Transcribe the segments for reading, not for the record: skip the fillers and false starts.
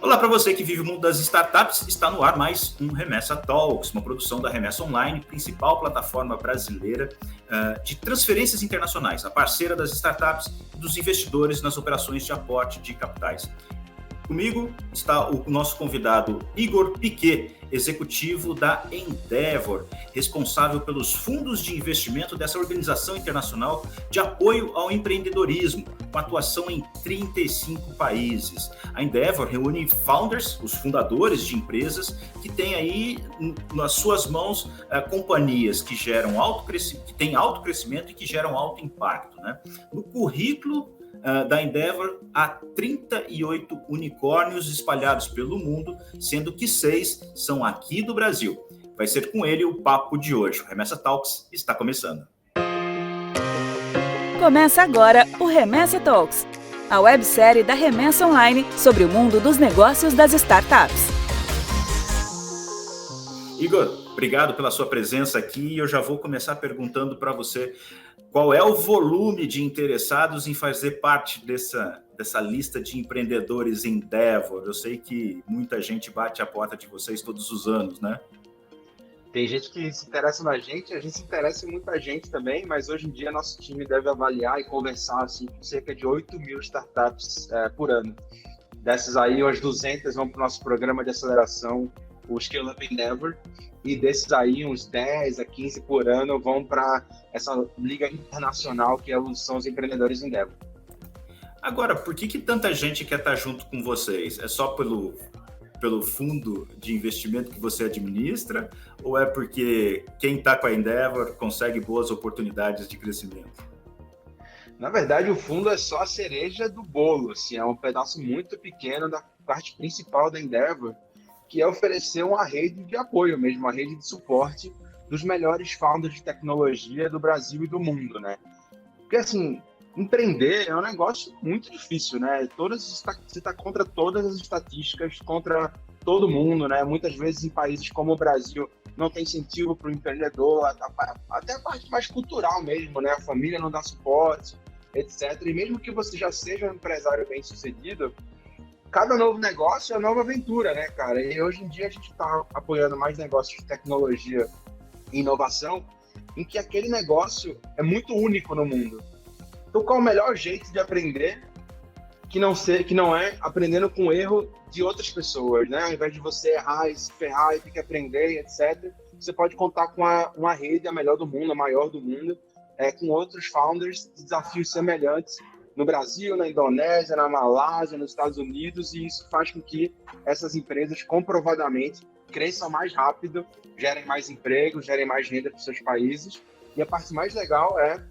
Olá para você que vive o mundo das startups, está no ar mais um Remessa Talks, uma produção da Remessa Online, principal plataforma brasileira de transferências internacionais, a parceira das startups e dos investidores nas operações de aporte de capitais. Comigo está o nosso convidado Igor Piquet, executivo da Endeavor, responsável pelos fundos de investimento dessa organização internacional de apoio ao empreendedorismo, com atuação em 35 países. A Endeavor reúne founders, os fundadores de empresas, que têm aí nas suas mãos companhias que geram que têm alto crescimento e que geram alto impacto, né? No currículo da Endeavor, há 38 unicórnios espalhados pelo mundo, sendo que 6 são aqui do Brasil. Vai ser com ele o papo de hoje. O Remessa Talks está começando. Começa agora o Remessa Talks, a websérie da Remessa Online sobre o mundo dos negócios das startups. Igor, obrigado pela sua presença aqui. Eu já vou começar perguntando para você qual é o volume de interessados em fazer parte dessa lista de empreendedores Endeavor. Eu sei que muita gente bate a porta de vocês todos os anos, né? Tem gente que se interessa na gente, a gente se interessa em muita gente também, mas hoje em dia nosso time deve avaliar e conversar assim, com cerca de 8.000 startups por ano. Dessas aí, umas 200 vão para o nosso programa de aceleração, o Scale Up Endeavor, e desses aí, uns 10 a 15 por ano vão para essa liga internacional que são os empreendedores Endeavor. Agora, por que tanta gente quer estar junto com vocês? É só pelo fundo de investimento que você administra, ou é porque quem está com a Endeavor consegue boas oportunidades de crescimento? Na verdade, o fundo é só a cereja do bolo, assim, é um pedaço muito pequeno da parte principal da Endeavor, que é oferecer uma rede de apoio mesmo, uma rede de suporte dos melhores founders de tecnologia do Brasil e do mundo, né? Porque, assim, empreender é um negócio muito difícil, né? Você está contra todas as estatísticas, contra todo mundo, né? Muitas vezes em países como o Brasil não tem incentivo para o empreendedor, até a parte mais cultural mesmo, né? A família não dá suporte, etc. E mesmo que você já seja um empresário bem-sucedido, cada novo negócio é uma nova aventura, né, cara? E hoje em dia a gente está apoiando mais negócios de tecnologia e inovação, em que aquele negócio é muito único no mundo. Então, qual é o melhor jeito de aprender que não é aprendendo com o erro de outras pessoas, né? Ao invés de você errar e se ferrar e ter que aprender, etc., você pode contar com uma rede, a melhor do mundo, a maior do mundo, com outros founders de desafios semelhantes no Brasil, na Indonésia, na Malásia, nos Estados Unidos, e isso faz com que essas empresas comprovadamente cresçam mais rápido, gerem mais emprego, gerem mais renda para os seus países. E a parte mais legal é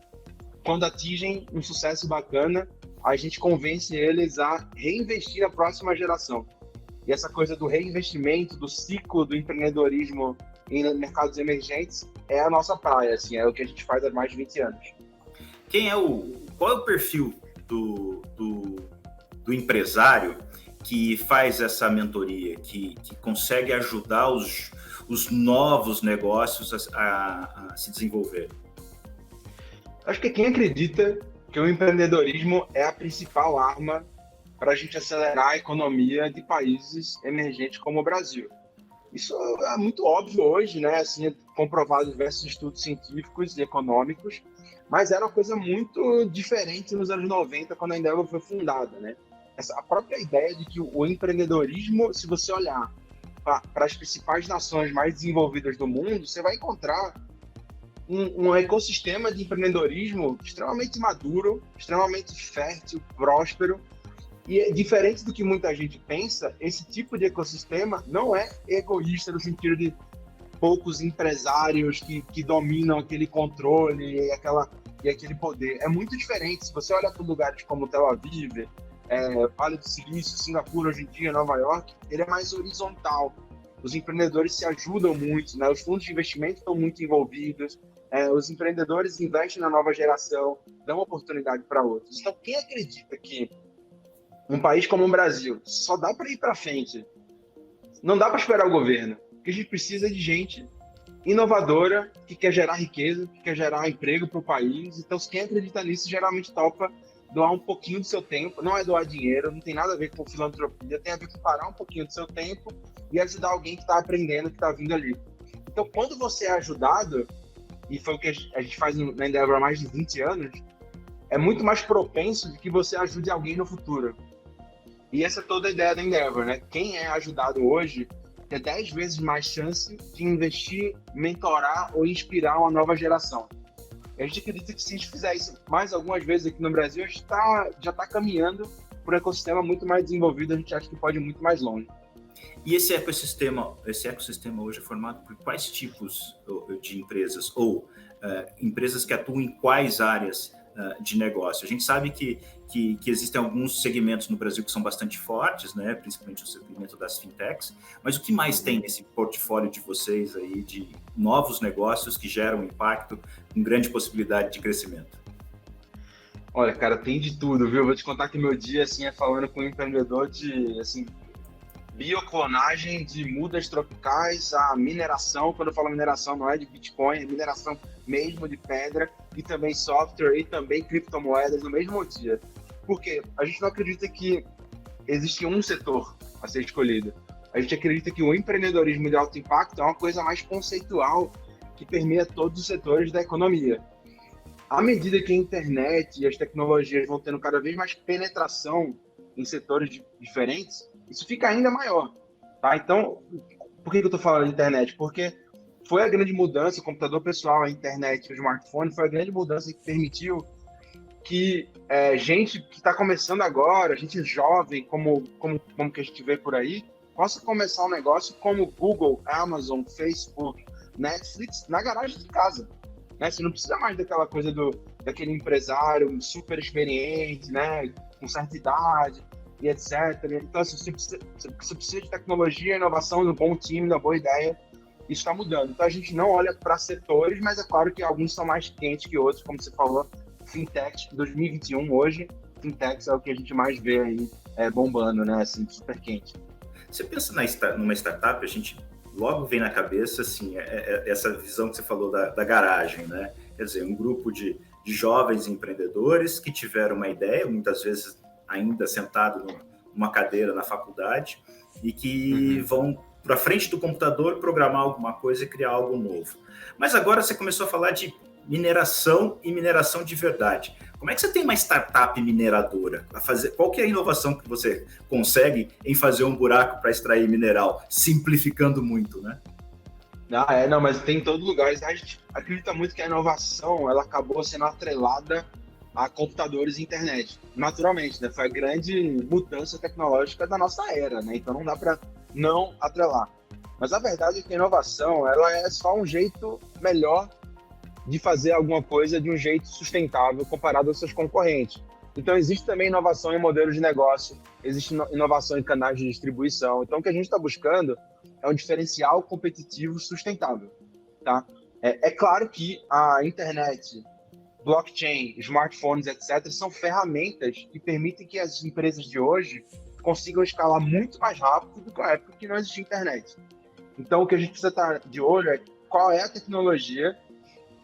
quando atingem um sucesso bacana, a gente convence eles a reinvestir na próxima geração. E essa coisa do reinvestimento, do ciclo do empreendedorismo em mercados emergentes é a nossa praia, assim, é o que a gente faz há mais de 20 anos. Qual é o perfil do empresário que faz essa mentoria, que consegue ajudar os novos negócios a se desenvolver? Acho que quem acredita que o empreendedorismo é a principal arma para a gente acelerar a economia de países emergentes como o Brasil. Isso é muito óbvio hoje, né? Assim, é comprovado em diversos estudos científicos e econômicos, mas era uma coisa muito diferente nos anos 90, quando a Endeavor foi fundada, né? A própria ideia de que o empreendedorismo, se você olhar para as principais nações mais desenvolvidas do mundo, você vai encontrar um ecossistema de empreendedorismo extremamente maduro, extremamente fértil, próspero, e diferente do que muita gente pensa, esse tipo de ecossistema não é egoísta no sentido de poucos empresários que dominam aquele controle e aquele poder. É muito diferente. Se você olha para lugares como Tel Aviv, Vale do Silício, Singapura, hoje em dia, Nova York, ele é mais horizontal. Os empreendedores se ajudam muito, né? Os fundos de investimento estão muito envolvidos, os empreendedores investem na nova geração, dão oportunidade para outros. Então, quem acredita que um país como o Brasil só dá para ir para frente, não dá para esperar o governo, porque a gente precisa de gente inovadora, que quer gerar riqueza, que quer gerar emprego para o país. Então, quem acredita nisso geralmente topa doar um pouquinho do seu tempo, não é doar dinheiro, não tem nada a ver com filantropia, tem a ver com parar um pouquinho do seu tempo e ajudar alguém que está aprendendo, que está vindo ali. Então, quando você é ajudado, e foi o que a gente faz na Endeavor há mais de 20 anos, é muito mais propenso de que você ajude alguém no futuro. E essa é toda a ideia da Endeavor, né? Quem é ajudado hoje tem 10 vezes mais chance de investir, mentorar ou inspirar uma nova geração. A gente acredita que se a gente fizer isso mais algumas vezes aqui no Brasil, a gente já está caminhando para um ecossistema muito mais desenvolvido, a gente acha que pode ir muito mais longe. E esse ecossistema hoje é formado por quais tipos de empresas ou empresas que atuam em quais áreas de negócio? A gente sabe que existem alguns segmentos no Brasil que são bastante fortes, né? Principalmente o segmento das fintechs, mas o que mais tem nesse portfólio de vocês aí de novos negócios que geram impacto com grande possibilidade de crescimento? Olha, cara, tem de tudo, viu? Vou te contar que meu dia assim, é falando com um empreendedor de assim, bioclonagem de mudas tropicais, a mineração. Quando eu falo mineração, não é de Bitcoin, é mineração mesmo de pedra, e também software e também criptomoedas no mesmo dia. Porque a gente não acredita que existe um setor a ser escolhido. A gente acredita que o empreendedorismo de alto impacto é uma coisa mais conceitual que permeia todos os setores da economia. À medida que a internet e as tecnologias vão tendo cada vez mais penetração em setores diferentes, isso fica ainda maior, tá? Então, por que eu estou falando de internet? Porque foi a grande mudança, o computador pessoal, a internet, o smartphone, foi a grande mudança que permitiu que gente que está começando agora, gente jovem, como que a gente vê por aí, possa começar um negócio como Google, Amazon, Facebook, Netflix, na garagem de casa. Né? Você não precisa mais daquela coisa daquele empresário super experiente, né? Com certa idade, e etc. Então, assim, você precisa de tecnologia, inovação, de um bom time, de uma boa ideia. Isso está mudando. Então, a gente não olha para setores, mas é claro que alguns são mais quentes que outros, como você falou, fintech 2021 hoje, fintech é o que a gente mais vê aí bombando, né? Assim, super quente. Você pensa numa startup, a gente logo vem na cabeça assim, essa visão que você falou da garagem, né? Quer dizer, um grupo de jovens empreendedores que tiveram uma ideia, muitas vezes ainda sentado numa cadeira na faculdade, e que vão para frente do computador programar alguma coisa e criar algo novo. Mas agora você começou a falar de mineração e mineração de verdade. Como é que você tem uma startup mineradora? Qual que é a inovação que você consegue em fazer um buraco para extrair mineral? Simplificando muito, né? Não, mas tem em todo lugar. A gente acredita muito que a inovação ela acabou sendo atrelada a computadores e internet. Naturalmente, né? Foi a grande mudança tecnológica da nossa era, né? Então não dá para não atrelar. Mas a verdade é que a inovação ela é só um jeito melhor de fazer alguma coisa de um jeito sustentável comparado aos seus concorrentes. Então, existe também inovação em modelos de negócio, existe inovação em canais de distribuição. Então, o que a gente está buscando é um diferencial competitivo sustentável. Tá? É claro que a internet, blockchain, smartphones, etc., são ferramentas que permitem que as empresas de hoje consigam escalar muito mais rápido do que a época que não existia internet. Então, o que a gente precisa estar de olho é qual é a tecnologia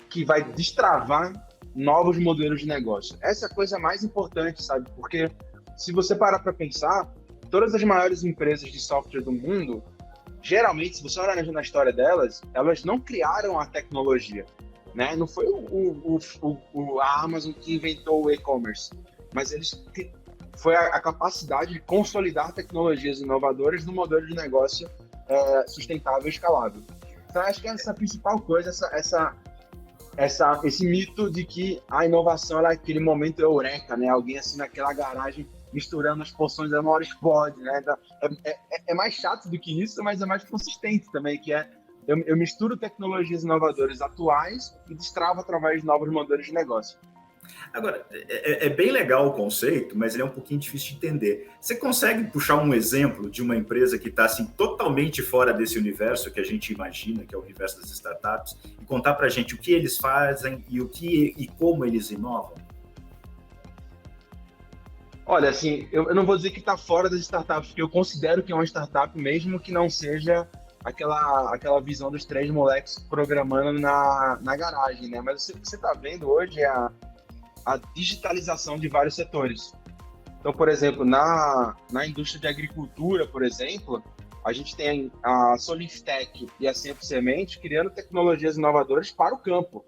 que vai destravar novos modelos de negócio. Essa é a coisa mais importante, sabe? Porque se você parar para pensar, todas as maiores empresas de software do mundo, geralmente, se você olhar na história delas, elas não criaram a tecnologia, né? Não foi a Amazon que inventou o e-commerce, mas foi a capacidade de consolidar tecnologias inovadoras no modelo de negócio sustentável e escalável. Então, acho que essa é a principal coisa, esse mito de que a inovação é aquele momento eureka, né? Alguém assim naquela garagem misturando as porções da maior explode, né? É mais chato do que isso, mas é mais consistente também, que eu misturo tecnologias inovadoras atuais e destravo através de novos modelos de negócio. Agora, é bem legal o conceito, mas ele é um pouquinho difícil de entender. Você consegue puxar um exemplo de uma empresa que está assim, totalmente fora desse universo que a gente imagina, que é o universo das startups, e contar para a gente o que eles fazem e como eles inovam? Olha, assim, eu não vou dizer que está fora das startups, porque eu considero que é uma startup mesmo que não seja aquela visão dos 3 moleques programando na garagem, né? Mas o que você está vendo hoje é a digitalização de vários setores. Então, por exemplo, na indústria de agricultura, por exemplo, a gente tem a Soliftech e a Sempre Semente criando tecnologias inovadoras para o campo,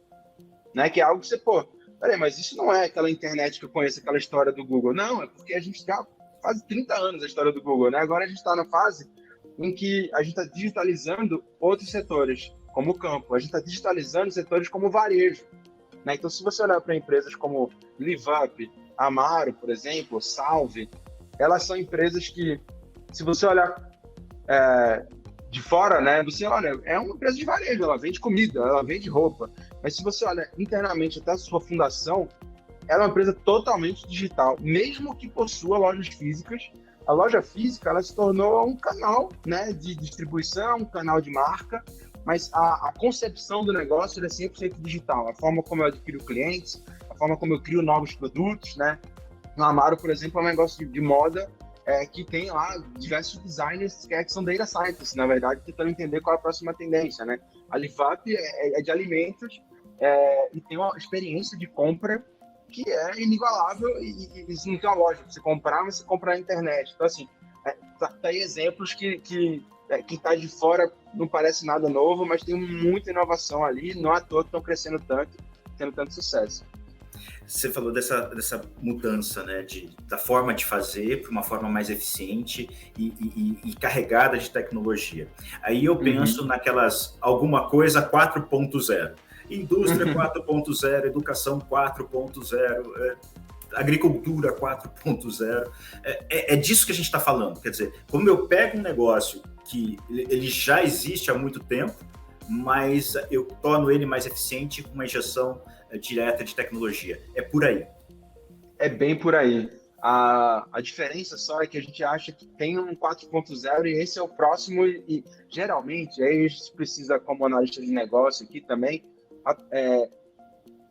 né? Que é algo que você, peraí, mas isso não é aquela internet que eu conheço, aquela história do Google. Não, é porque a gente já faz 30 anos a história do Google, né? Agora a gente está na fase em que a gente está digitalizando outros setores, como o campo. A gente está digitalizando setores como o varejo, né? Então, se você olhar para empresas como LiveUp, Amaro, por exemplo, Salve, elas são empresas que, se você olhar de fora, né, você olha, é uma empresa de varejo, ela vende comida, ela vende roupa, mas se você olha internamente até a sua fundação, ela é uma empresa totalmente digital, mesmo que possua lojas físicas. A loja física, ela se tornou um canal, né, de distribuição, um canal de marca, mas a concepção do negócio é 100% digital. A forma como eu adquiro clientes, a forma como eu crio novos produtos, né? No Amaro, por exemplo, é um negócio de moda que tem lá diversos designers que são data scientists, na verdade, tentando entender qual é a próxima tendência, né? A Livap é de alimentos e tem uma experiência de compra que é inigualável e isso não tem uma loja para você comprar, mas você compra na internet. Então, assim, tá aí exemplos que quem está de fora não parece nada novo, mas tem muita inovação ali, não é à toa que estão crescendo tanto, tendo tanto sucesso. Você falou dessa mudança, né, da forma de fazer para uma forma mais eficiente e carregada de tecnologia. Aí eu penso naquelas alguma coisa 4.0. Indústria 4.0, educação 4.0, agricultura 4.0. É disso que a gente está falando. Quer dizer, como eu pego um negócio que ele já existe há muito tempo, mas eu torno ele mais eficiente com uma injeção direta de tecnologia. É por aí. É bem por aí. A diferença só é que a gente acha que tem um 4.0 e esse é o próximo e geralmente, aí a gente precisa, como analista de negócio aqui também,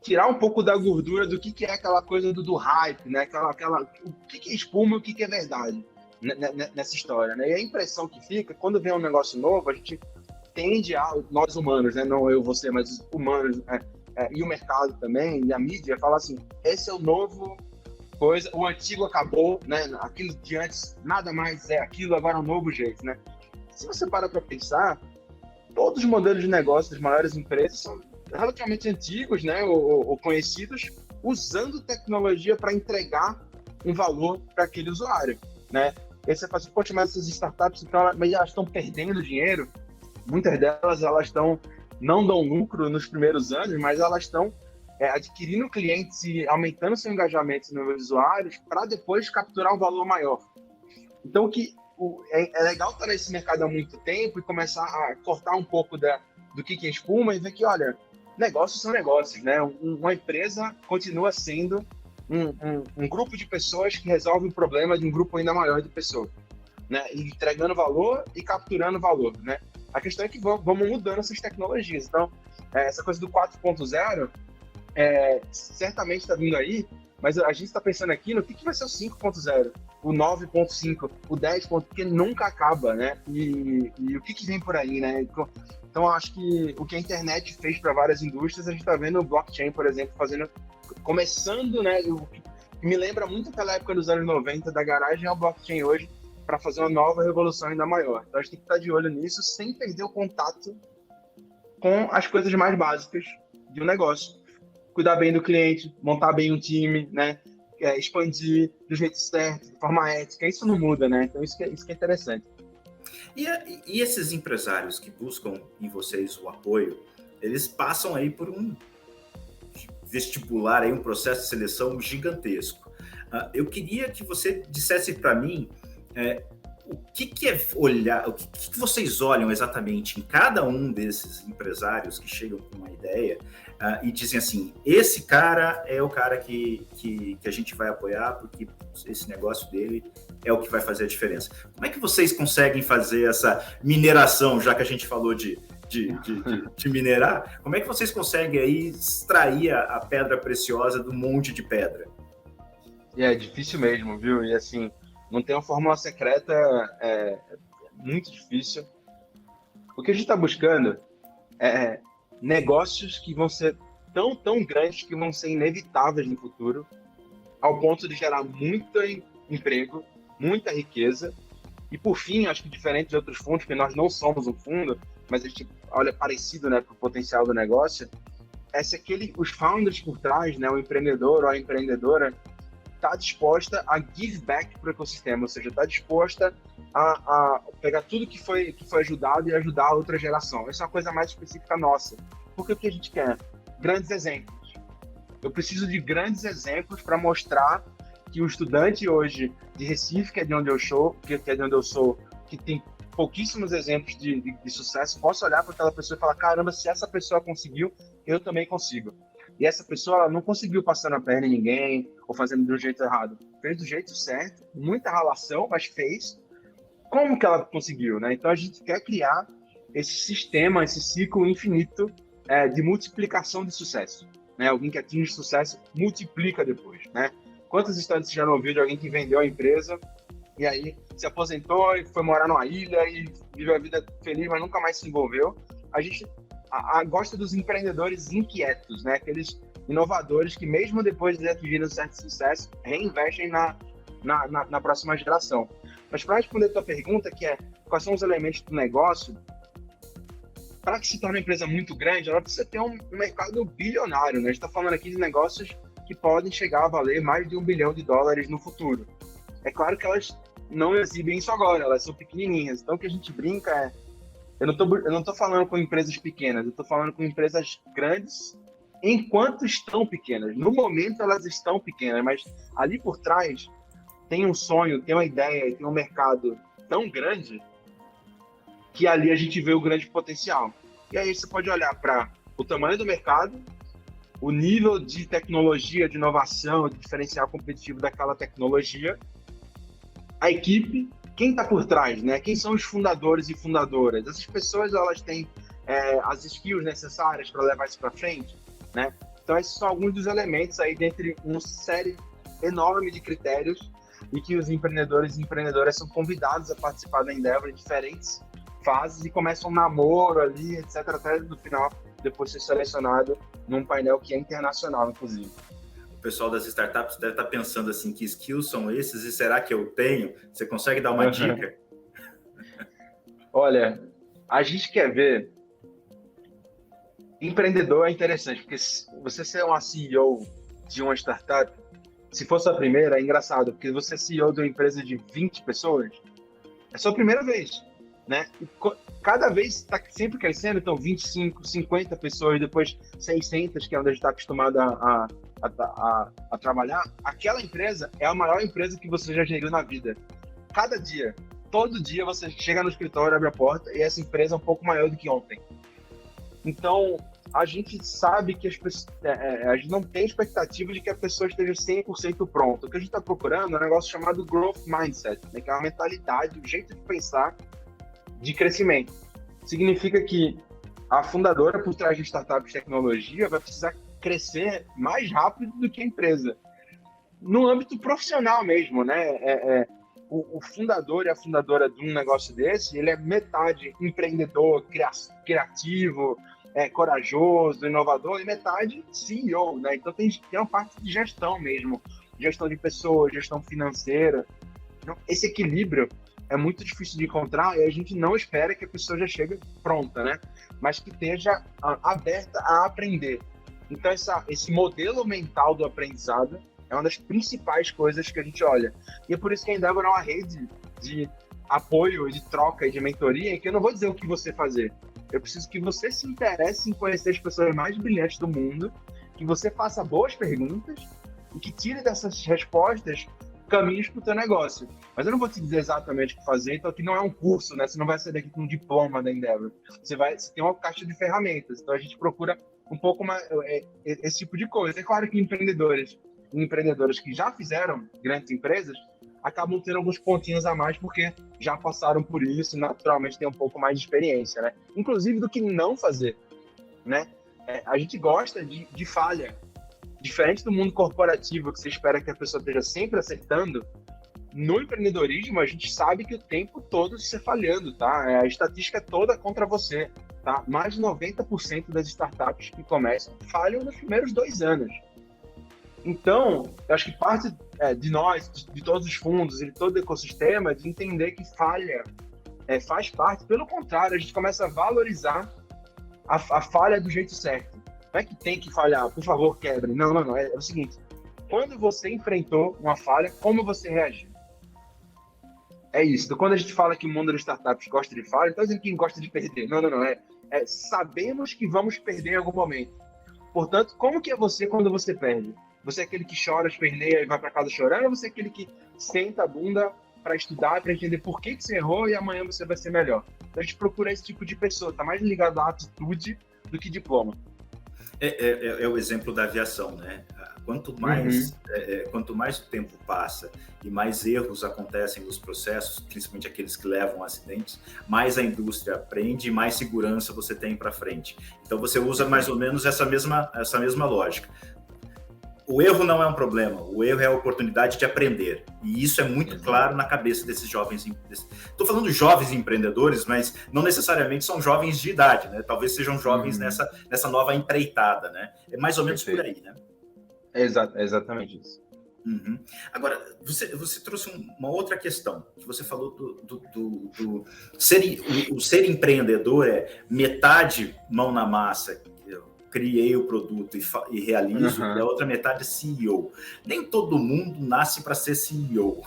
tirar um pouco da gordura do que é aquela coisa do hype, né? O que é espuma e o que é verdade nessa história, né? E a impressão que fica, quando vem um negócio novo, a gente tende nós humanos, né? Não eu, você, mas os humanos, e o mercado também, e a mídia, fala assim, esse é o novo coisa, o antigo acabou, né? Aquilo de antes, nada mais é aquilo, agora é um novo jeito, né? Se você para pensar, todos os modelos de negócio das maiores empresas são relativamente antigos, né? Ou conhecidos, usando tecnologia para entregar um valor para aquele usuário, né? E aí você fala assim, poxa, mas essas startups, então, mas elas estão perdendo dinheiro? Muitas delas, elas não dão lucro nos primeiros anos, mas elas estão adquirindo clientes e aumentando seu engajamento nos usuários para depois capturar um valor maior. Então, é legal estar nesse mercado há muito tempo e começar a cortar um pouco do que é espuma e ver que, olha, negócios são negócios, né? Uma empresa continua sendo um grupo de pessoas que resolve um problema de um grupo ainda maior de pessoas, né? Entregando valor e capturando valor, né? A questão é que vamos mudando essas tecnologias. Então, essa coisa do 4.0 certamente está vindo aí, mas a gente está pensando aqui no que vai ser o 5.0, o 9.5, o 10. Porque nunca acaba, né? E o que vem por aí, né? Então, acho que o que a internet fez para várias indústrias, a gente está vendo o blockchain, por exemplo, começando, né? O que me lembra muito aquela época dos anos 90 da garagem ao blockchain hoje, para fazer uma nova revolução ainda maior. Então, a gente tem que estar de olho nisso sem perder o contato com as coisas mais básicas de um negócio. Cuidar bem do cliente, montar bem um time, né? Expandir do jeito certo, de forma ética. Isso não muda, né? Então, isso que é interessante. E esses empresários que buscam em vocês o apoio, eles passam aí por um vestibular, aí, um processo de seleção gigantesco. Eu queria que você dissesse para mim o que é olhar, o que vocês olham exatamente em cada um desses empresários que chegam com uma ideia e dizem assim, esse cara é o cara que a gente vai apoiar porque esse negócio dele é o que vai fazer a diferença. Como é que vocês conseguem fazer essa mineração, já que a gente falou de minerar, como é que vocês conseguem aí extrair a pedra preciosa do monte de pedra? É difícil mesmo, viu? E assim, não tem uma fórmula secreta, é muito difícil. O que a gente está buscando é negócios que vão ser tão grandes que vão ser inevitáveis no futuro, ao ponto de gerar muito emprego, muita riqueza. E por fim, acho que diferente de outros fundos, porque nós não somos um fundo, mas a gente olha parecido, né, para o potencial do negócio, é se os founders por trás, né, o empreendedor ou a empreendedora, está disposta a give back para o ecossistema, ou seja, está disposta a pegar tudo que foi ajudado e ajudar a outra geração. Essa é uma coisa mais específica nossa. Porque o que a gente quer? Grandes exemplos. Eu preciso de grandes exemplos para mostrar que o estudante hoje de Recife, que é de onde eu sou, que tem pouquíssimos exemplos de sucesso, posso olhar para aquela pessoa e falar, caramba, se essa pessoa conseguiu, eu também consigo. E essa pessoa ela não conseguiu passar na perna em ninguém ou fazendo do jeito errado. Fez do jeito certo, muita ralação, mas fez. Como que ela conseguiu, né? Então a gente quer criar esse sistema, esse ciclo infinito de multiplicação de sucesso. Né? Alguém que atinge sucesso multiplica depois, né? Quantas histórias você já não ouviu de alguém que vendeu a empresa e aí se aposentou e foi morar numa ilha e viveu a vida feliz, mas nunca mais se envolveu? A gente gosta dos empreendedores inquietos, né? Aqueles inovadores que mesmo depois de atingirem um certo sucesso, reinvestem na próxima geração. Mas para responder a tua pergunta, que é quais são os elementos do negócio, para que se torne uma empresa muito grande, ela precisa ter um mercado bilionário, né? A gente está falando aqui de negócios que podem chegar a valer mais de $1 bilhão no futuro. É claro que elas não exibem isso agora, elas são pequenininhas. Então o que a gente brinca é, eu não tô falando com empresas pequenas, eu tô falando com empresas grandes enquanto estão pequenas. No momento elas estão pequenas, mas ali por trás tem um sonho, tem uma ideia, tem um mercado tão grande que ali a gente vê o grande potencial. E aí você pode olhar para o tamanho do mercado, o nível de tecnologia, de inovação, de diferencial competitivo daquela tecnologia, a equipe, quem está por trás, né? Quem são os fundadores e fundadoras? Essas pessoas, elas têm as skills necessárias para levar isso para frente, né? Então, esses são alguns dos elementos aí dentre uma série enorme de critérios e que os empreendedores e empreendedoras são convidados a participar da Endeavor em diferentes fases e começam um namoro ali, etc., até no final, depois ser selecionado num painel que é internacional, inclusive. O pessoal das startups deve estar pensando assim, que skills são esses e será que eu tenho? Você consegue dar uma dica? Olha, a gente quer ver... Empreendedor é interessante, porque você ser uma CEO de uma startup, se fosse a primeira, é engraçado, porque você é CEO de uma empresa de 20 pessoas, é sua primeira vez, né? E cada vez está sempre crescendo, então 25, 50 pessoas, depois 600, que é onde a gente está acostumado a trabalhar. Aquela empresa é a maior empresa que você já geriu na vida. Cada dia, todo dia você chega no escritório, abre a porta e essa empresa é um pouco maior do que ontem. Então, a gente sabe que a gente não tem expectativa de que a pessoa esteja 100% pronta. O que a gente está procurando é um negócio chamado Growth Mindset, né? Que é uma mentalidade, um jeito de pensar de crescimento. Significa que a fundadora por trás de startup de tecnologia vai precisar crescer mais rápido do que a empresa. No âmbito profissional mesmo, né? O fundador e a fundadora de um negócio desse, ele é metade empreendedor, criativo, corajoso, inovador, e metade CEO, né? Então tem uma parte de gestão mesmo, gestão de pessoas, gestão financeira. Então, esse equilíbrio é muito difícil de encontrar e a gente não espera que a pessoa já chegue pronta, né? Mas que esteja aberta a aprender. Então esse modelo mental do aprendizado é uma das principais coisas que a gente olha. E é por isso que a Endeavor é uma rede de apoio, de troca e de mentoria, em que eu não vou dizer o que você fazer. Eu preciso que você se interesse em conhecer as pessoas mais brilhantes do mundo, que você faça boas perguntas e que tire dessas respostas caminhos para o teu negócio. Mas eu não vou te dizer exatamente o que fazer, então aqui não é um curso, né? Você não vai sair daqui com um diploma da Endeavor. Você tem uma caixa de ferramentas. Então a gente procura um pouco mais esse tipo de coisa. É claro que empreendedores e empreendedoras que já fizeram grandes empresas acabam tendo alguns pontinhos a mais porque já passaram por isso e naturalmente tem um pouco mais de experiência, né? Inclusive do que não fazer, né? A gente gosta de falha. Diferente do mundo corporativo, que você espera que a pessoa esteja sempre acertando, no empreendedorismo a gente sabe que o tempo todo você falhando, tá? A estatística é toda contra você. tá? Mais de 90% das startups que começam falham nos primeiros 2 anos. Então, eu acho que parte de nós, de todos os fundos e de todo o ecossistema, de entender que falha faz parte. Pelo contrário, a gente começa a valorizar a falha do jeito certo. Não é que tem que falhar, por favor, quebre. Não. É o seguinte, quando você enfrentou uma falha, como você reagiu? É isso. Então, quando a gente fala que o mundo das startups gosta de falha, não está dizendo que gosta de perder. Não. Sabemos que vamos perder em algum momento. Portanto, como que é você quando você perde? Você é aquele que chora, esperneia e vai para casa chorando, ou você é aquele que senta a bunda para estudar, para entender por que você errou e amanhã você vai ser melhor? Então, a gente procura esse tipo de pessoa, tá mais ligado à atitude do que diploma. É o exemplo da aviação, né? Quanto mais o tempo passa e mais erros acontecem nos processos, principalmente aqueles que levam a acidentes, mais a indústria aprende e mais segurança você tem para frente. Então você usa mais ou menos essa mesma lógica. O erro não é um problema, o erro é a oportunidade de aprender. E isso é muito claro na cabeça desses jovens. Estou falando jovens empreendedores, mas não necessariamente são jovens de idade, né? Talvez sejam jovens nessa nova empreitada, né? É mais ou menos por aí, né? É exatamente isso. Uhum. Agora, você trouxe uma outra questão, que você falou do ser empreendedor é metade mão na massa, criei o produto e realizo, e a outra metade é CEO. Nem todo mundo nasce para ser CEO.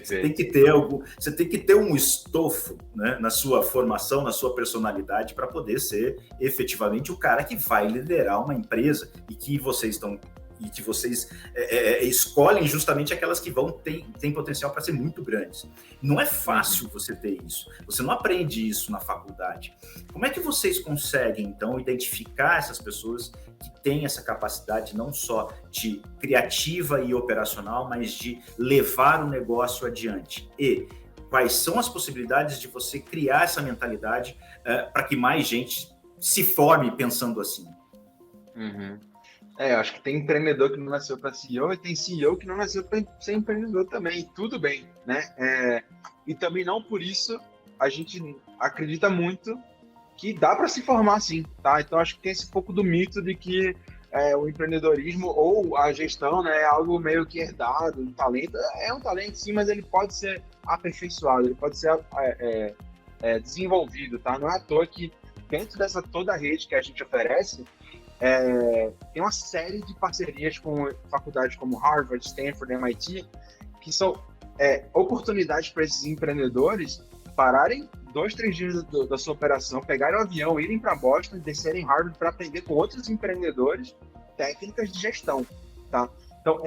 Você tem que ter um estofo, né, na sua formação, na sua personalidade, para poder ser efetivamente o cara que vai liderar uma empresa e que vocês escolhem justamente aquelas que têm potencial para ser muito grandes. Não é fácil você ter isso. Você não aprende isso na faculdade. Como é que vocês conseguem, então, identificar essas pessoas que têm essa capacidade não só de criativa e operacional, mas de levar o negócio adiante? E quais são as possibilidades de você criar essa mentalidade para que mais gente se forme pensando assim? Eu acho que tem empreendedor que não nasceu para CEO e tem CEO que não nasceu para ser empreendedor também. Tudo bem, né? E também não por isso a gente acredita muito que dá para se formar assim, tá? Então acho que tem esse pouco do mito de que o empreendedorismo ou a gestão, né, é algo meio que herdado, um talento. É um talento sim, mas ele pode ser aperfeiçoado, ele pode ser desenvolvido, tá? Não é à toa que dentro dessa toda a rede que a gente oferece, tem uma série de parcerias com faculdades como Harvard, Stanford, MIT, que são oportunidades para esses empreendedores pararem 2-3 dias da sua operação, pegarem o avião, irem para Boston e descerem em Harvard para aprender com outros empreendedores técnicas de gestão, tá? Então,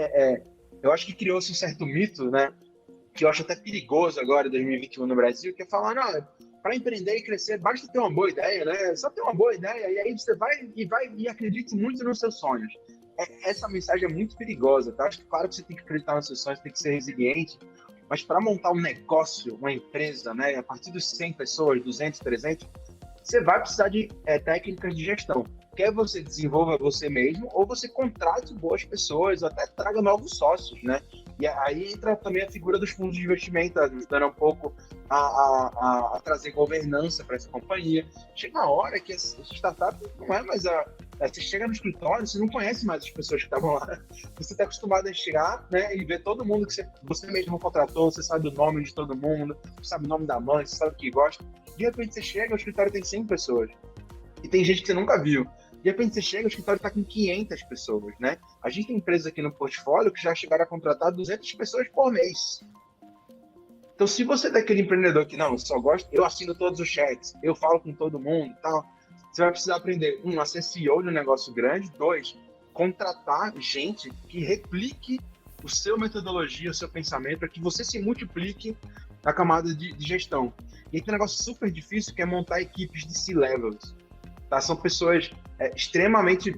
eu acho que criou-se um certo mito, né, que eu acho até perigoso agora em 2021 no Brasil, que é falar, não, para empreender e crescer, basta ter uma boa ideia, né? Só ter uma boa ideia, e aí você vai e acredite muito nos seus sonhos. Essa mensagem é muito perigosa, tá? Acho que, claro que você tem que acreditar nos seus sonhos, tem que ser resiliente, mas para montar um negócio, uma empresa, né, a partir dos 100 pessoas, 200, 300, você vai precisar de técnicas de gestão. Quer você desenvolva você mesmo, ou você contrate boas pessoas, ou até traga novos sócios, né? E aí entra também a figura dos fundos de investimento, ajudando um pouco a trazer governança para essa companhia. Chega uma hora que essa startup não é mais você chega no escritório, você não conhece mais as pessoas que estavam lá. Você está acostumado a chegar, né, e ver todo mundo que você mesmo contratou, você sabe o nome de todo mundo, você sabe o nome da mãe, você sabe o que gosta. De repente você chega, o escritório tem 100 pessoas. E tem gente que você nunca viu. De repente você chega, o escritório está com 500 pessoas, né? A gente tem empresas aqui no portfólio que já chegaram a contratar 200 pessoas por mês. Então, se você é daquele empreendedor que, não, eu só gosto, eu assino todos os cheques, eu falo com todo mundo e tal, você vai precisar aprender, a ser CEO de um negócio grande, 2, contratar gente que replique a sua metodologia, o seu pensamento, para que você se multiplique na camada de gestão. E aí tem um negócio super difícil que é montar equipes de C-levels. Tá? São pessoas extremamente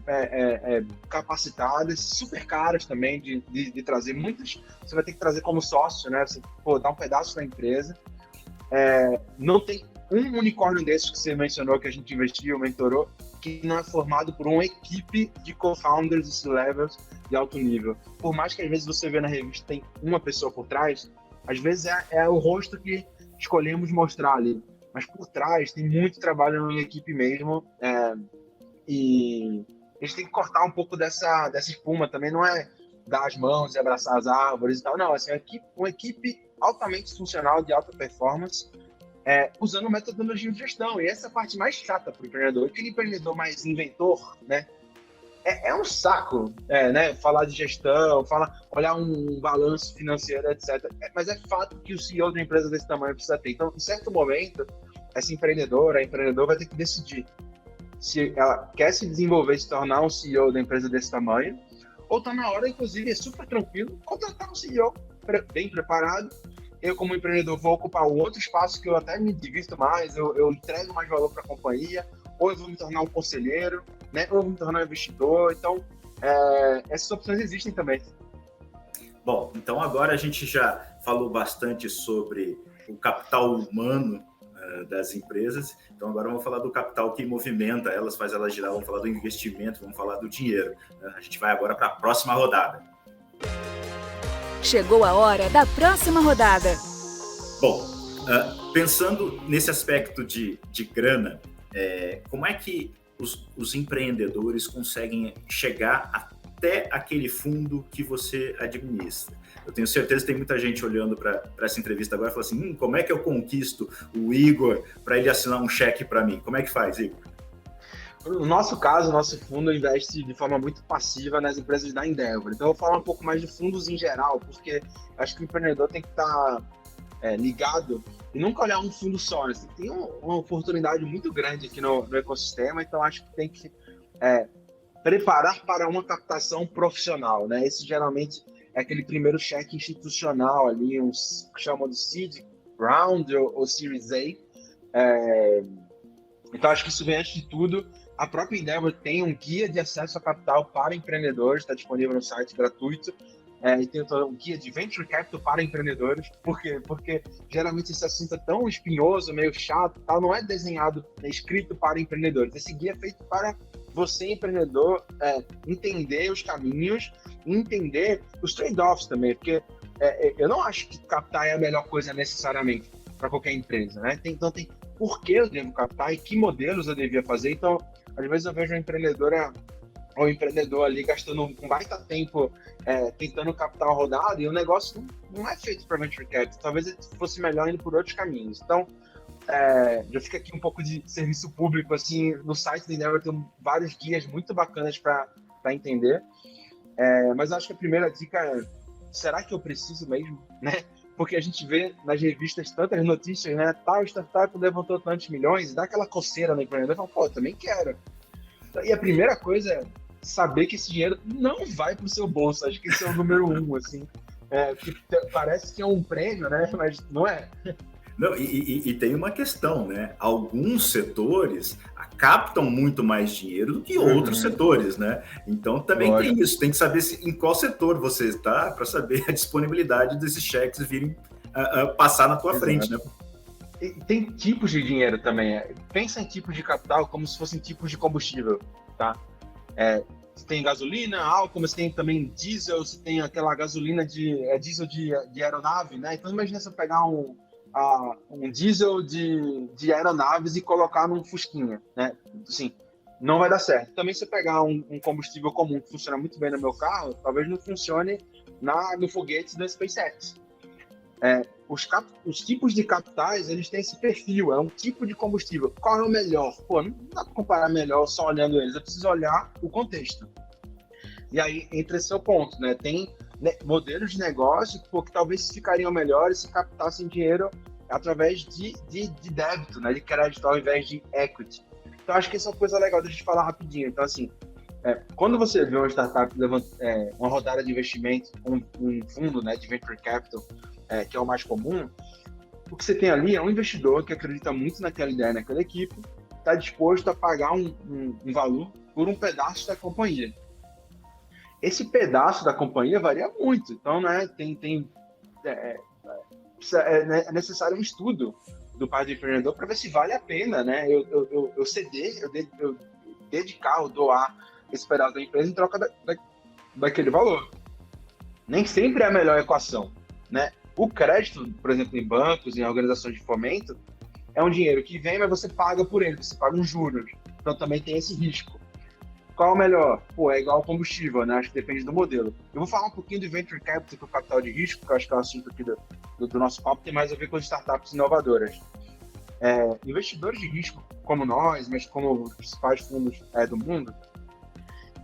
capacitadas, super caras também de trazer. Muitas você vai ter que trazer como sócio, né? Você dar um pedaço da empresa. Não tem um unicórnio desses que você mencionou, que a gente investiu, mentorou, que não é formado por uma equipe de co-founders e C-levels de alto nível. Por mais que às vezes você vê na revista tem uma pessoa por trás, às vezes é o rosto que escolhemos mostrar ali. mas por trás tem muito trabalho em equipe mesmo, e a gente tem que cortar um pouco dessa espuma também, não é dar as mãos e abraçar as árvores e tal, não, assim, uma equipe altamente funcional, de alta performance, usando metodologia de gestão, e essa é a parte mais chata para o empreendedor. Aquele empreendedor mais inventor, né, é um saco, né, falar de gestão, olhar um balanço financeiro, etc. Mas é fato que o CEO de uma empresa desse tamanho precisa ter. Então, em certo momento, essa empreendedor vai ter que decidir se ela quer se desenvolver, se tornar um CEO da empresa desse tamanho, ou está na hora, inclusive, é super tranquilo, contratar um CEO bem preparado. Eu, como empreendedor, vou ocupar um outro espaço que eu até me divirto mais, eu entrego mais valor para a companhia, ou eu vou me tornar um conselheiro, né? Ou eu vou me tornar um investidor. Então, essas opções existem também. Bom, então agora a gente já falou bastante sobre o capital humano das empresas, então agora vamos falar do capital que movimenta elas, faz elas girar, vamos falar do investimento, vamos falar do dinheiro. A gente vai agora para a próxima rodada. Chegou a hora da próxima rodada. Bom, pensando nesse aspecto de grana, como é que os empreendedores conseguem chegar até aquele fundo que você administra? Eu tenho certeza que tem muita gente olhando para essa entrevista agora e falando assim, como é que eu conquisto o Igor para ele assinar um cheque para mim? Como é que faz, Igor? No nosso caso, o nosso fundo investe de forma muito passiva nas empresas da Endeavor. Então, eu vou falar um pouco mais de fundos em geral, porque acho que o empreendedor tem que estar ligado e nunca olhar um fundo só. Né? Tem uma oportunidade muito grande aqui no ecossistema, então acho que tem que preparar para uma captação profissional. Né? Esse geralmente é aquele primeiro cheque institucional ali, chamam de seed round ou Series A. Então, acho que isso vem antes de tudo. A própria Endeavor tem um guia de acesso a capital para empreendedores, está disponível no site gratuito. E tem um guia de Venture Capital para empreendedores. Por quê? Porque geralmente esse assunto é tão espinhoso, meio chato, tal, não é desenhado, escrito para empreendedores. Esse guia é feito para você, empreendedor, entender os caminhos, entender os trade-offs também, porque eu não acho que captar é a melhor coisa necessariamente para qualquer empresa, né? Então tem por que eu devo captar e que modelos eu devia fazer. Então, às vezes eu vejo uma empreendedora ou um empreendedor ali gastando um baita tempo tentando captar uma rodada e o negócio não é feito para venture capital. Talvez ele fosse melhor indo por outros caminhos. Então, já fica aqui um pouco de serviço público, assim, no site da Endeavor tem vários guias muito bacanas para entender, mas acho que a primeira dica é, será que eu preciso mesmo, né? Porque a gente vê nas revistas tantas notícias, né? Tal startup levantou tantos milhões, e dá aquela coceira no empreendedor e fala, pô, eu também quero. E a primeira coisa é saber que esse dinheiro não vai para o seu bolso, acho que esse é o número 1, assim, parece que é um prêmio, né? Mas não é. Não, e tem uma questão, né? Alguns setores captam muito mais dinheiro do que outros setores, né? Então também tem isso, tem que saber em qual setor você está para saber a disponibilidade desses cheques virem passar na tua frente, né? E tem tipos de dinheiro também. Pensa em tipos de capital como se fossem tipos de combustível, tá? Você tem gasolina, álcool, mas tem também diesel, você tem aquela gasolina diesel de aeronave, né? Então imagina você pegar um diesel de aeronaves e colocar num fusquinha, né? Assim, não vai dar certo. Também se você pegar um combustível comum que funciona muito bem no meu carro, talvez não funcione no foguete da SpaceX. Os tipos de capitais, eles têm esse perfil, é um tipo de combustível. Qual é o melhor? Pô, não dá para comparar melhor só olhando eles, eu preciso olhar o contexto. E aí entra esse seu ponto, né? Tem modelos de negócio que talvez ficariam melhores se captassem dinheiro através de débito, né, de crédito ao invés de equity. Então, acho que essa é uma coisa legal da gente falar rapidinho. Então, assim, quando você vê uma startup uma rodada de investimento, um fundo, né, de venture capital, que é o mais comum, o que você tem ali é um investidor que acredita muito naquela ideia, naquela equipe, está disposto a pagar um valor por um pedaço da companhia. Esse pedaço da companhia varia muito, então, né, é necessário um estudo do pai do empreendedor para ver se vale a pena, né, eu ceder, eu dedicar, ou doar esse pedaço da empresa em troca daquele valor. Nem sempre é a melhor equação, né? O crédito, por exemplo, em bancos, em organizações de fomento, é um dinheiro que vem, mas você paga por ele, você paga uns juros. Então também tem esse risco. Qual é o melhor? Pô, é igual ao combustível, né? Acho que depende do modelo. Eu vou falar um pouquinho do Venture Capital, que é o capital de risco, que eu acho que é o assunto aqui do nosso papo, tem mais a ver com as startups inovadoras. Investidores de risco como nós, mas como os principais fundos do mundo,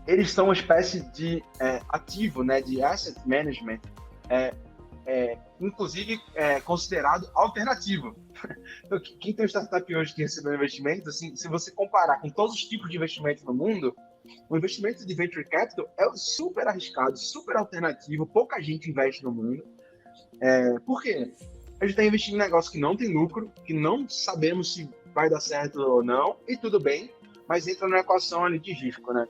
eles são uma espécie de ativo, né, de asset management, inclusive considerado alternativo. Então, quem tem uma startup hoje que recebeu investimento, assim, se você comparar com todos os tipos de investimento no mundo, o investimento de venture capital é super arriscado, super alternativo, pouca gente investe no mundo. Por quê? A gente está investindo em um negócio que não tem lucro, que não sabemos se vai dar certo ou não, e tudo bem, mas entra na equação ali de risco, né?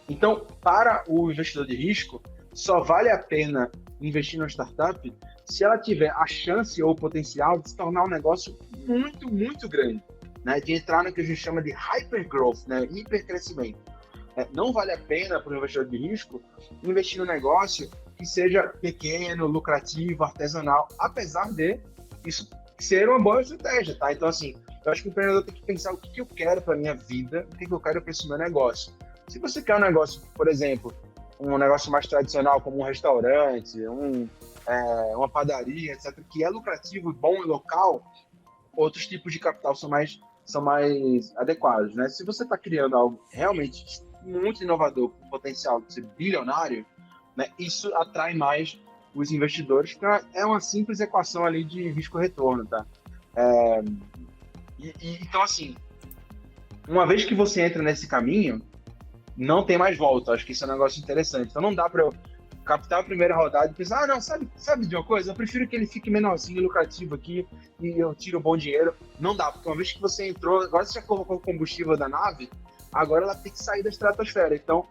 Então, para o investidor de risco, só vale a pena investir numa startup se ela tiver a chance ou o potencial de se tornar um negócio muito, muito grande, né? De entrar no que a gente chama de hypergrowth, né? Hipercrescimento. Não vale a pena para o investidor de risco investir num negócio que seja pequeno, lucrativo, artesanal, apesar de isso ser uma boa estratégia, tá? Então, assim, eu acho que o empreendedor tem que pensar o que eu quero para minha vida, o que eu quero para esse meu negócio. Se você quer um negócio, por exemplo, um negócio mais tradicional, como um restaurante, uma padaria, etc., que é lucrativo, bom e local, outros tipos de capital são mais adequados, né? Se você está criando algo realmente muito inovador, com potencial de ser bilionário, né, isso atrai mais os investidores, porque é uma simples equação ali de risco-retorno, tá? Então, assim, uma vez que você entra nesse caminho, não tem mais volta. Acho que isso é um negócio interessante. Então não dá para eu captar a primeira rodada e pensar, não, sabe de uma coisa? Eu prefiro que ele fique menorzinho, lucrativo aqui, e eu tiro um bom dinheiro. Não dá, porque uma vez que você entrou, agora você já colocou o combustível da nave, agora ela tem que sair da estratosfera. Então,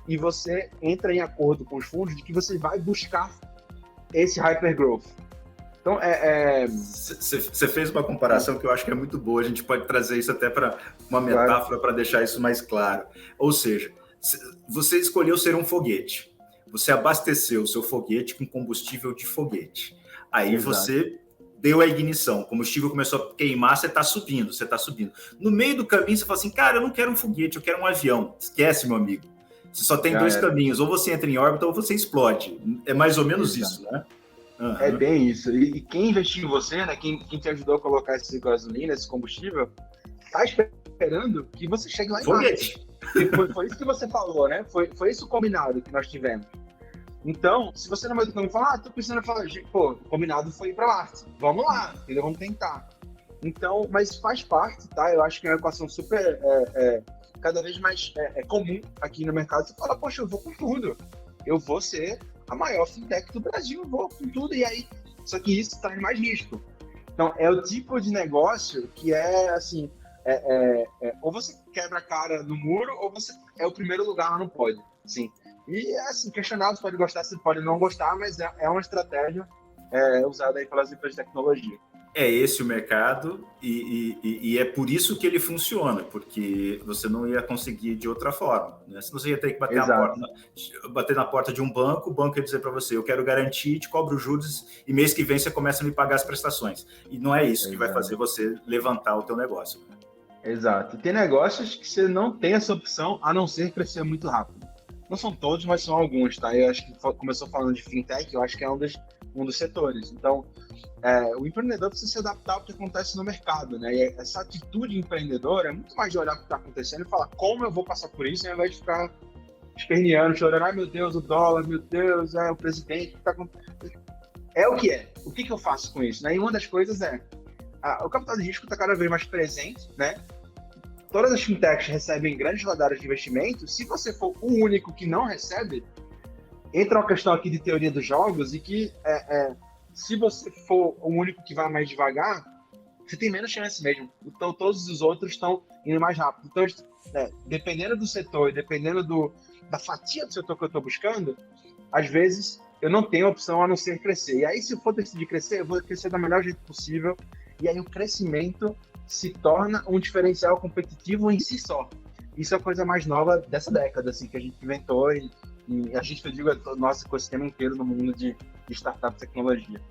e você entra em acordo com os fundos de que você vai buscar esse hypergrowth. Então, Você fez uma comparação que eu acho que é muito boa, a gente pode trazer isso até para uma metáfora para deixar isso mais claro. Ou seja, você escolheu ser um foguete, você abasteceu o seu foguete com combustível de foguete. Aí Exato. Você deu a ignição, o combustível começou a queimar, você está subindo. No meio do caminho, você fala assim, cara, eu não quero um foguete, eu quero um avião. Esquece, meu amigo. Você só tem dois caminhos, ou você entra em órbita ou você explode. É mais ou menos Exato. Isso, né? Uhum. É bem isso. E quem investiu em você, né? Quem te ajudou a colocar esse gasolina, esse combustível, tá esperando que você chegue lá em Marte. Foi isso que você falou, né? Foi esse o combinado que nós tivemos. Então, se você no meio do caminho fala, tô pensando em falar, pô, o combinado foi ir pra Marte. Vamos lá, entendeu? Vamos tentar. Então, mas faz parte, tá? Eu acho que é uma equação super, cada vez mais comum aqui no mercado. Você fala, poxa, eu vou com tudo. Eu vou ser a maior fintech do Brasil, eu vou com tudo, e aí, só que isso traz mais risco. Então, é o tipo de negócio que assim, ou você quebra a cara no muro, ou você é o primeiro lugar lá no pódio, assim. E, assim, questionável, você pode gostar, você pode não gostar, mas é uma estratégia usada aí pelas empresas de tecnologia. É esse o mercado e é por isso que ele funciona, porque você não ia conseguir de outra forma, né? Se você ia ter que bater na porta de um banco, o banco ia dizer para você, eu quero garantir, te cobro juros e mês que vem você começa a me pagar as prestações. E não é isso que vai fazer você levantar o teu negócio. Exato. Tem negócios que você não tem essa opção, a não ser crescer muito rápido. Não são todos, mas são alguns, tá? Eu acho que começou falando de fintech, eu acho que é um dos setores. Então, o empreendedor precisa se adaptar ao que acontece no mercado, né? E essa atitude empreendedora é muito mais de olhar o que está acontecendo e falar como eu vou passar por isso, ao invés de ficar esperneando, chorando, ai meu Deus, o dólar, meu Deus, o presidente, o que está acontecendo? É o que é. O que eu faço com isso? Né? E uma das coisas o capital de risco está cada vez mais presente, né? Todas as fintechs recebem grandes rodadas de investimento. Se você for o único que não recebe, entra uma questão aqui de teoria dos jogos e que se você for o único que vai mais devagar, você tem menos chance mesmo. Então, todos os outros estão indo mais rápido. Então, dependendo do setor e dependendo da fatia do setor que eu estou buscando, às vezes eu não tenho opção a não ser crescer. E aí, se eu for decidir crescer, eu vou crescer da melhor jeito possível. E aí, o crescimento se torna um diferencial competitivo em si só. Isso é a coisa mais nova dessa década, assim, que a gente inventou e a gente, eu digo, o nosso ecossistema inteiro no mundo de startup e tecnologia.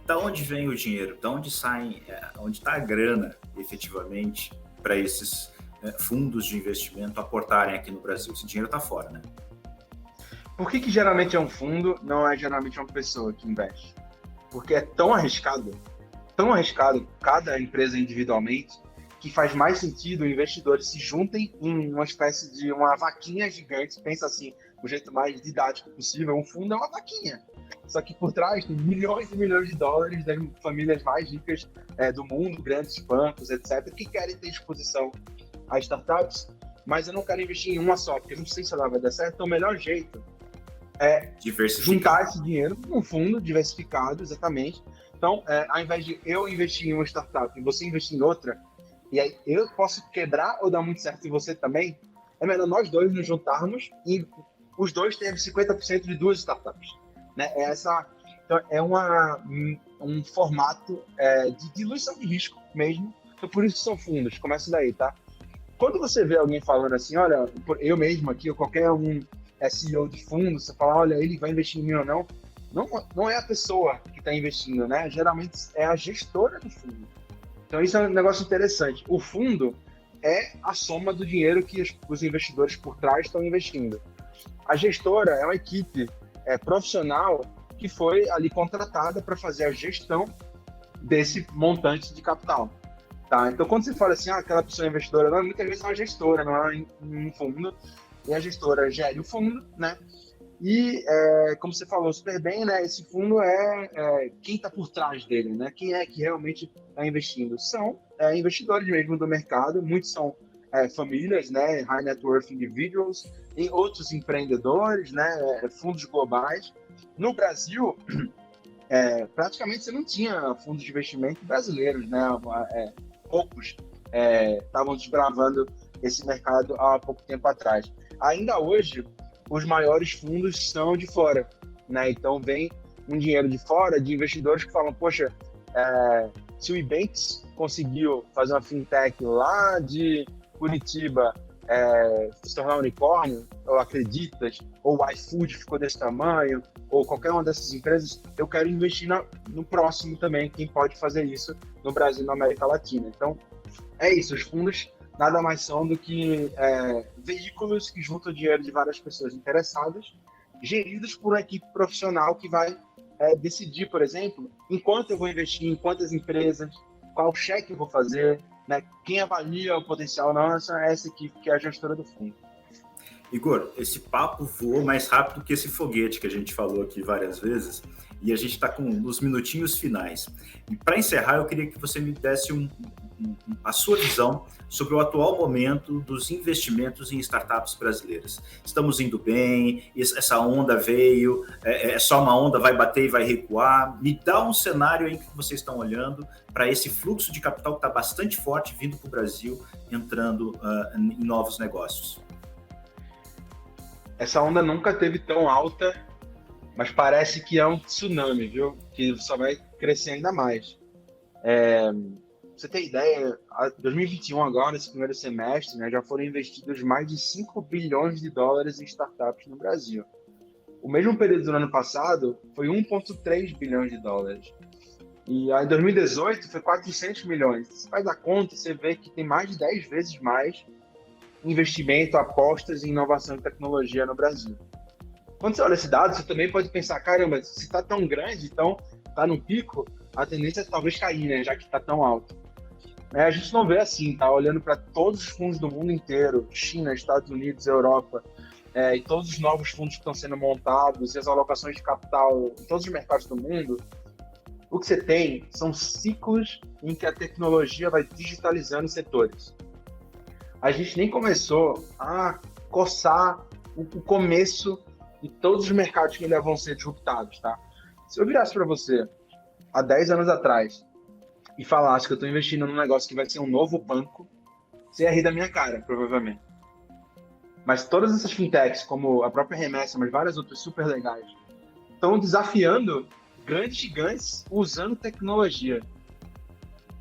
Da onde vem o dinheiro? Da onde sai, onde está a grana, efetivamente, para esses fundos de investimento aportarem aqui no Brasil? Esse dinheiro está fora, né? Por que geralmente é um fundo, não é geralmente uma pessoa que investe? Porque é tão arriscado, cada empresa individualmente, que faz mais sentido investidores se juntem em uma espécie de uma vaquinha gigante. Pensa assim, o jeito mais didático possível, um fundo é uma vaquinha. Só que por trás tem milhões e milhões de dólares das famílias mais ricas do mundo, grandes bancos, etc., que querem ter exposição a startups, mas eu não quero investir em uma só, porque eu não sei se ela vai dar certo. Então o melhor jeito é juntar esse dinheiro num fundo diversificado, exatamente. Então, ao invés de eu investir em uma startup e você investir em outra, e aí eu posso quebrar ou dar muito certo em você também, é melhor nós dois nos juntarmos e os dois terem 50% de duas startups. Né? Então, é um formato de diluição de risco mesmo. Então, por isso são fundos. Começa daí, tá? Quando você vê alguém falando assim, olha, eu mesmo aqui, ou qualquer um CEO de fundo, você fala, olha, ele vai investir em mim ou não, não é a pessoa que está investindo, né? Geralmente é a gestora do fundo. Então, isso é um negócio interessante. O fundo é a soma do dinheiro que os investidores por trás estão investindo. A gestora é uma equipe profissional que foi ali contratada para fazer a gestão desse montante de capital. Tá? Então, quando você fala assim, aquela pessoa é investidora, não, muitas vezes é uma gestora, não é um fundo, e a gestora gere o fundo, né? E, como você falou super bem, né, esse fundo quem está por trás dele, né? Quem é que realmente está investindo? São investidores mesmo do mercado, muitos são famílias, né, high net worth individuals, e outros empreendedores, né, fundos globais. No Brasil, praticamente você não tinha fundos de investimento brasileiros, né? Poucos estavam desbravando esse mercado há pouco tempo atrás. Ainda hoje, os maiores fundos são de fora, né? Então vem um dinheiro de fora, de investidores que falam, poxa, se o Ebanks conseguiu fazer uma fintech lá de Curitiba se tornar um unicórnio, ou Acreditas, ou o iFood ficou desse tamanho, ou qualquer uma dessas empresas, eu quero investir no próximo também, quem pode fazer isso no Brasil e na América Latina. Então, é isso, os fundos nada mais são do que veículos que juntam dinheiro de várias pessoas interessadas, geridos por uma equipe profissional que vai decidir, por exemplo, em quanto eu vou investir, em quantas empresas, qual cheque eu vou fazer, né? Quem avalia o potencial nossa é essa equipe que é a gestora do fundo. Igor, esse papo voou mais rápido que esse foguete que a gente falou aqui várias vezes, e a gente está com os minutinhos finais. E para encerrar, eu queria que você me desse a sua visão sobre o atual momento dos investimentos em startups brasileiras. Estamos indo bem, essa onda veio, é só uma onda, vai bater e vai recuar. Me dá um cenário aí que vocês estão olhando para esse fluxo de capital que está bastante forte vindo para o Brasil, entrando em novos negócios. Essa onda nunca teve tão alta, mas parece que é um tsunami, viu? Que só vai crescer ainda mais. Pra você ter ideia, 2021 agora, nesse primeiro semestre, né, já foram investidos mais de 5 bilhões de dólares em startups no Brasil. O mesmo período do ano passado foi 1,3 bilhões de dólares. E aí, em 2018 foi 400 milhões. Você faz a conta, você vê que tem mais de 10 vezes mais investimento, apostas em inovação e tecnologia no Brasil. Quando você olha esse dado, você também pode pensar, caramba, se está tão grande, então está no pico, a tendência é talvez cair, né, já que está tão alto. A gente não vê assim, tá? Olhando para todos os fundos do mundo inteiro, China, Estados Unidos, Europa, e todos os novos fundos que estão sendo montados, e as alocações de capital em todos os mercados do mundo, o que você tem são ciclos em que a tecnologia vai digitalizando setores. A gente nem começou a coçar o começo de todos os mercados que ainda vão ser disruptados, tá? Se eu virasse para você há 10 anos atrás e falasse que eu estou investindo num negócio que vai ser um novo banco, você ia rir da minha cara, provavelmente. Mas todas essas fintechs, como a própria Remessa, mas várias outras super legais, estão desafiando grandes gigantes usando tecnologia.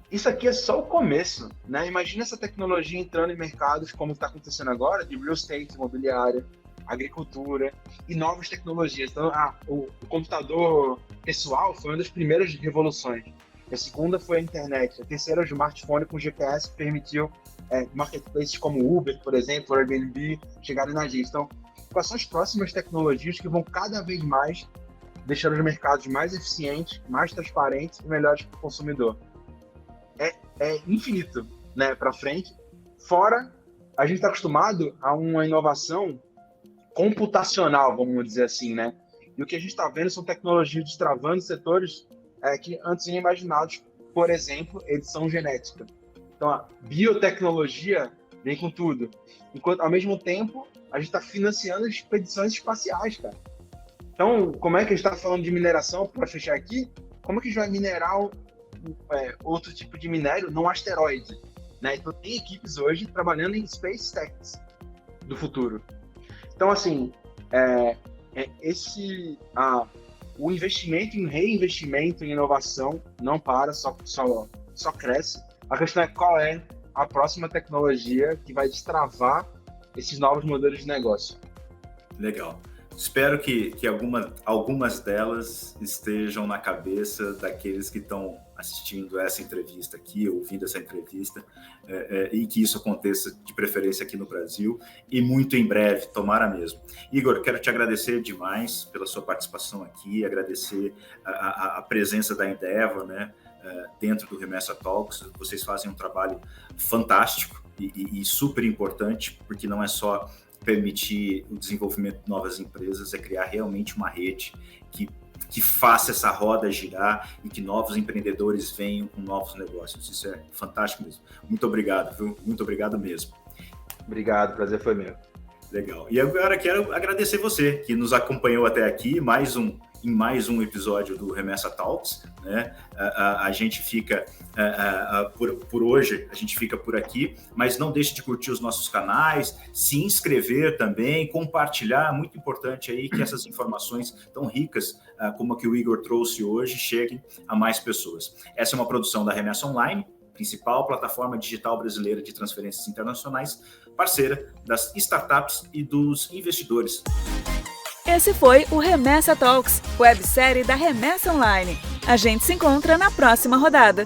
Isso aqui é só o começo, né? Imagina essa tecnologia entrando em mercados como está acontecendo agora, de real estate, imobiliária, agricultura e novas tecnologias. Então, o computador pessoal foi uma das primeiras revoluções. A segunda foi a internet. A terceira é o smartphone com GPS, que permitiu marketplaces como Uber, por exemplo, Airbnb, chegarem na gente. Então, quais são as próximas tecnologias que vão cada vez mais deixando os mercados mais eficientes, mais transparentes e melhores para o consumidor? É infinito, né, para frente. Fora, a gente está acostumado a uma inovação computacional, vamos dizer assim, né? E o que a gente está vendo são tecnologias destravando setores que antes inimaginados, por exemplo, edição genética. Então, a biotecnologia vem com tudo. Enquanto, ao mesmo tempo, a gente está financiando expedições espaciais, cara. Então, como é que a gente está falando de mineração, para fechar aqui, como é que a gente vai minerar outro tipo de minério num asteroide? Né? Então, tem equipes hoje trabalhando em SpaceX do futuro. Então, assim, o investimento em reinvestimento em inovação não para, só cresce. A questão é qual é a próxima tecnologia que vai destravar esses novos modelos de negócio. Legal. Espero que algumas delas estejam na cabeça daqueles que estão assistindo essa entrevista aqui, ouvindo essa entrevista, e que isso aconteça de preferência aqui no Brasil e muito em breve, tomara mesmo. Igor, quero te agradecer demais pela sua participação aqui, agradecer a presença da Endeavor, né, dentro do Remessa Talks. Vocês fazem um trabalho fantástico e super importante, porque não é só permitir o desenvolvimento de novas empresas, é criar realmente uma rede que faça essa roda girar e que novos empreendedores venham com novos negócios. Isso é fantástico mesmo. Muito obrigado, viu? Muito obrigado mesmo. Obrigado, o prazer foi meu. Legal. E agora quero agradecer você que nos acompanhou até aqui, em mais um episódio do Remessa Talks, né? A gente fica, por hoje, a gente fica por aqui, mas não deixe de curtir os nossos canais, se inscrever também, compartilhar, muito importante aí que essas informações tão ricas como a que o Igor trouxe hoje cheguem a mais pessoas. Essa é uma produção da Remessa Online, principal plataforma digital brasileira de transferências internacionais, parceira das startups e dos investidores. Esse foi o Remessa Talks, websérie da Remessa Online. A gente se encontra na próxima rodada.